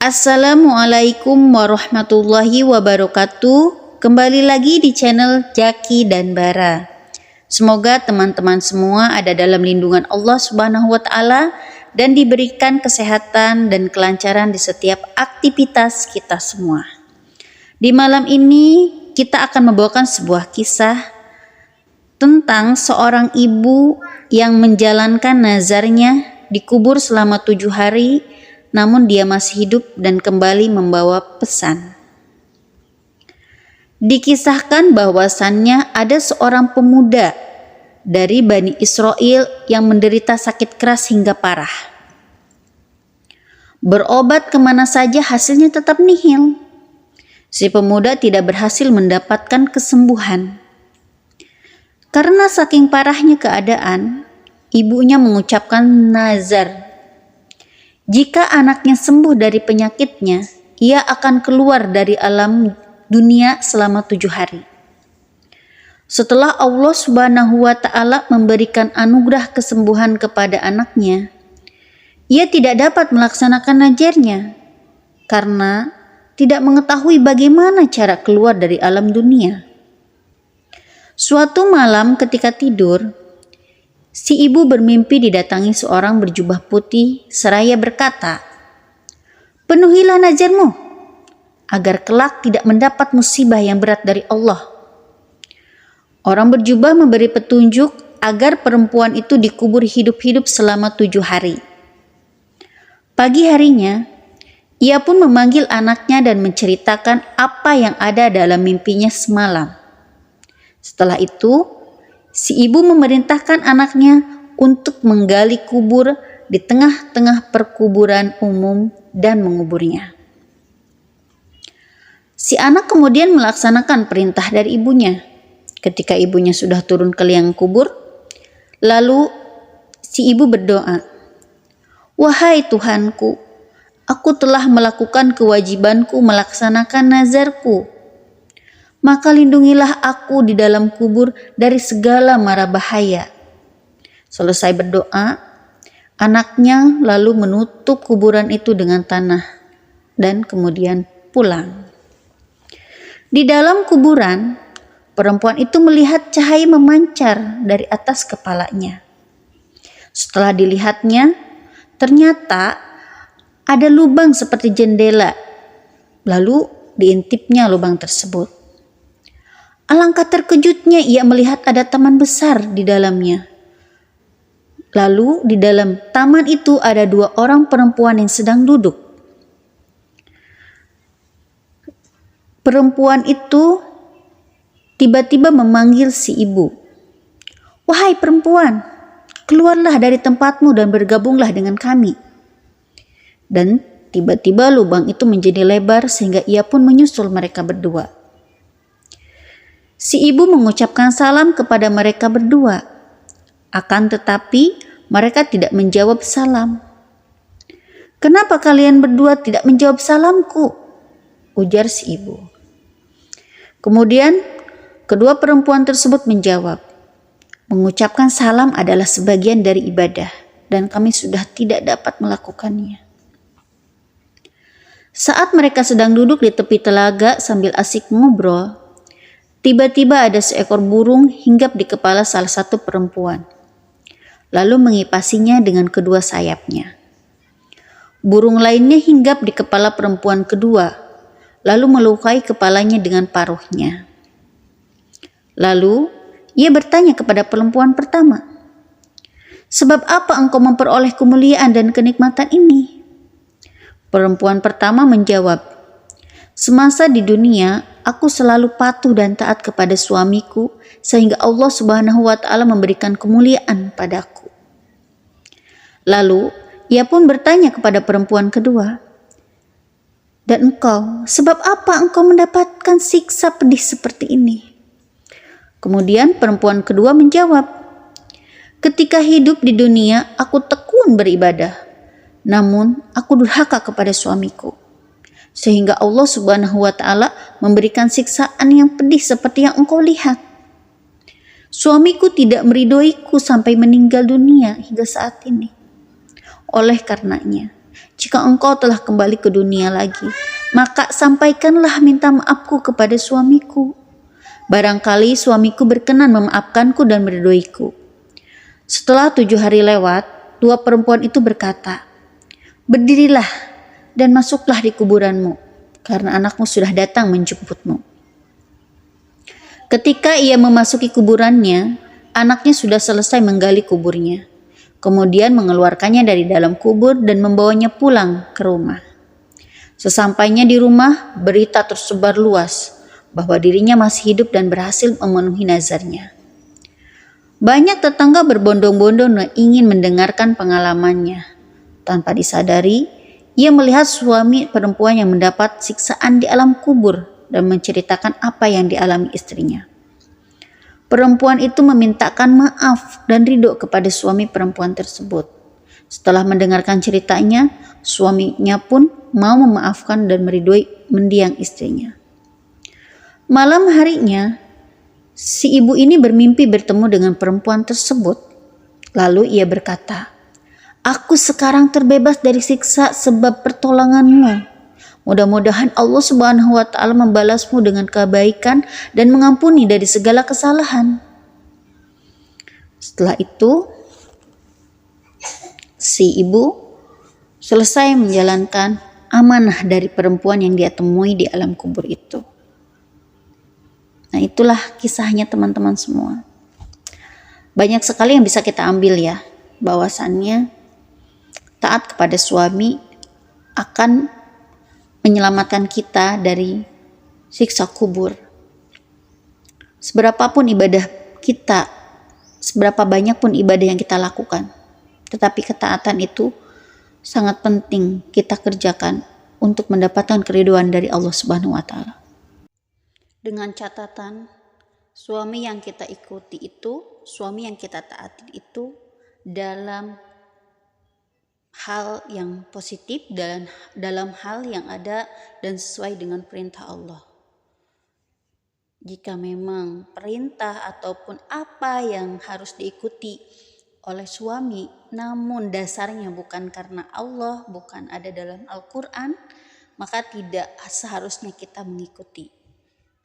Assalamualaikum warahmatullahi wabarakatuh. Kembali lagi di channel Jaki dan Bara. Semoga teman-teman semua ada dalam lindungan Allah Subhanahu wa taala dan diberikan kesehatan dan kelancaran di setiap aktivitas kita semua. Di malam ini kita akan membawakan sebuah kisah tentang seorang ibu yang menjalankan nazarnya dikubur selama 7 hari, namun dia masih hidup dan kembali membawa pesan. Dikisahkan bahwasannya ada seorang pemuda dari Bani Israel yang menderita sakit keras hingga parah. Berobat kemana saja hasilnya tetap nihil. Si pemuda tidak berhasil mendapatkan kesembuhan. Karena saking parahnya keadaan, ibunya mengucapkan nazar. Jika anaknya sembuh dari penyakitnya, ia akan keluar dari alam dunia selama 7 hari. Setelah Allah Subhanahu wa taala memberikan anugerah kesembuhan kepada anaknya, ia tidak dapat melaksanakan nazarnya karena tidak mengetahui bagaimana cara keluar dari alam dunia. Suatu malam ketika tidur, si ibu bermimpi didatangi seorang berjubah putih seraya berkata, "Penuhilah nazarmu agar kelak tidak mendapat musibah yang berat dari Allah." Orang berjubah memberi petunjuk agar perempuan itu dikubur hidup-hidup selama 7 hari. Pagi harinya, ia pun memanggil anaknya dan menceritakan apa yang ada dalam mimpinya semalam. Setelah itu, si ibu memerintahkan anaknya untuk menggali kubur di tengah-tengah perkuburan umum dan menguburnya. Si anak kemudian melaksanakan perintah dari ibunya. Ketika ibunya sudah turun ke liang kubur, lalu si ibu berdoa, "Wahai Tuhanku, aku telah melakukan kewajibanku melaksanakan nazarku. Maka lindungilah aku di dalam kubur dari segala mara bahaya." Selesai berdoa, anaknya lalu menutup kuburan itu dengan tanah dan kemudian pulang. Di dalam kuburan, perempuan itu melihat cahaya memancar dari atas kepalanya. Setelah dilihatnya, ternyata ada lubang seperti jendela. Lalu diintipnya lubang tersebut. Alangkah terkejutnya ia melihat ada taman besar di dalamnya. Lalu di dalam taman itu ada 2 orang perempuan yang sedang duduk. Perempuan itu tiba-tiba memanggil si ibu. "Wahai perempuan, keluarlah dari tempatmu dan bergabunglah dengan kami." Dan tiba-tiba lubang itu menjadi lebar sehingga ia pun menyusul mereka berdua. Si ibu mengucapkan salam kepada mereka berdua, akan tetapi mereka tidak menjawab salam. "Kenapa kalian berdua tidak menjawab salamku?" ujar si ibu. Kemudian kedua perempuan tersebut menjawab, "Mengucapkan salam adalah sebagian dari ibadah dan kami sudah tidak dapat melakukannya." Saat mereka sedang duduk di tepi telaga sambil asik ngobrol, tiba-tiba ada seekor burung hinggap di kepala salah satu perempuan, lalu mengipasinya dengan kedua sayapnya. Burung lainnya hinggap di kepala perempuan kedua, lalu melukai kepalanya dengan paruhnya. Lalu ia bertanya kepada perempuan pertama, "Sebab apa engkau memperoleh kemuliaan dan kenikmatan ini?" Perempuan pertama menjawab, "Semasa di dunia, aku selalu patuh dan taat kepada suamiku, sehingga Allah Subhanahu wa taala memberikan kemuliaan padaku." Lalu ia pun bertanya kepada perempuan kedua, "Dan engkau, sebab apa engkau mendapatkan siksa pedih seperti ini?" Kemudian perempuan kedua menjawab, "Ketika hidup di dunia, aku tekun beribadah, namun aku durhaka kepada suamiku, sehingga Allah Subhanahu wa taala memberikan siksaan yang pedih seperti yang engkau lihat. Suamiku tidak meridhoiku sampai meninggal dunia hingga saat ini. Oleh karenanya, Jika engkau telah kembali ke dunia lagi, maka sampaikanlah minta maafku kepada suamiku. Barangkali suamiku berkenan memaafkanku dan meridhoiku." Setelah 7 hari lewat, 2 perempuan itu berkata, "Berdirilah dan masuklah di kuburanmu, karena anakmu sudah datang menjemputmu." Ketika ia memasuki kuburannya, anaknya sudah selesai menggali kuburnya. Kemudian mengeluarkannya dari dalam kubur dan membawanya pulang ke rumah. Sesampainya di rumah, berita tersebar luas bahwa dirinya masih hidup dan berhasil memenuhi nazarnya. Banyak tetangga berbondong-bondong ingin mendengarkan pengalamannya. Tanpa disadari, ia melihat suami perempuan yang mendapat siksaan di alam kubur dan menceritakan apa yang dialami istrinya. Perempuan itu memintakan maaf dan ridho kepada suami perempuan tersebut. Setelah mendengarkan ceritanya, suaminya pun mau memaafkan dan meridhoi mendiang istrinya. Malam harinya, si ibu ini bermimpi bertemu dengan perempuan tersebut. Lalu ia berkata, "Aku sekarang terbebas dari siksa sebab pertolonganmu. Mudah-mudahan Allah Subhanahu wa Ta'ala membalasmu dengan kebaikan dan mengampuni dari segala kesalahan." Setelah itu, si ibu selesai menjalankan amanah dari perempuan yang dia temui di alam kubur itu. Nah, itulah kisahnya teman-teman semua. Banyak sekali yang bisa kita ambil ya, bahwasannya taat kepada suami akan menyelamatkan kita dari siksa kubur. Seberapapun ibadah kita, seberapa banyak pun ibadah yang kita lakukan, tetapi ketaatan itu sangat penting kita kerjakan untuk mendapatkan keridhaan dari Allah Subhanahu wa Ta'ala. Dengan catatan, suami yang kita ikuti itu, suami yang kita taati itu dalam hal yang positif dan dalam hal yang ada dan sesuai dengan perintah Allah. Jika memang perintah ataupun apa yang harus diikuti oleh suami, namun dasarnya bukan karena Allah, bukan ada dalam Al-Quran, maka tidak seharusnya kita mengikuti.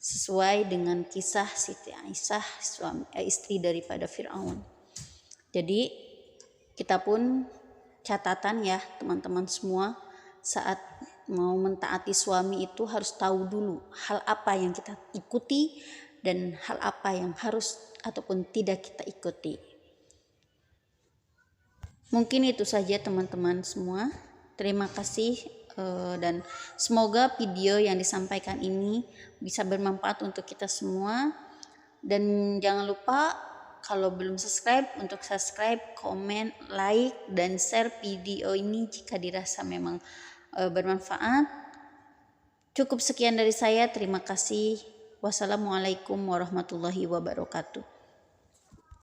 Sesuai dengan kisah Siti Aisyah, istri daripada Fir'aun. Jadi kita pun catatan ya teman-teman semua, saat mau mentaati suami itu harus tahu dulu hal apa yang kita ikuti dan hal apa yang harus ataupun tidak kita ikuti. Mungkin itu saja teman-teman semua. Terima kasih dan semoga video yang disampaikan ini bisa bermanfaat untuk kita semua. Dan jangan lupa kalau belum subscribe, untuk subscribe, komen, like, dan share video ini jika dirasa memang bermanfaat. Cukup sekian dari saya. Terima kasih. Wassalamualaikum warahmatullahi wabarakatuh.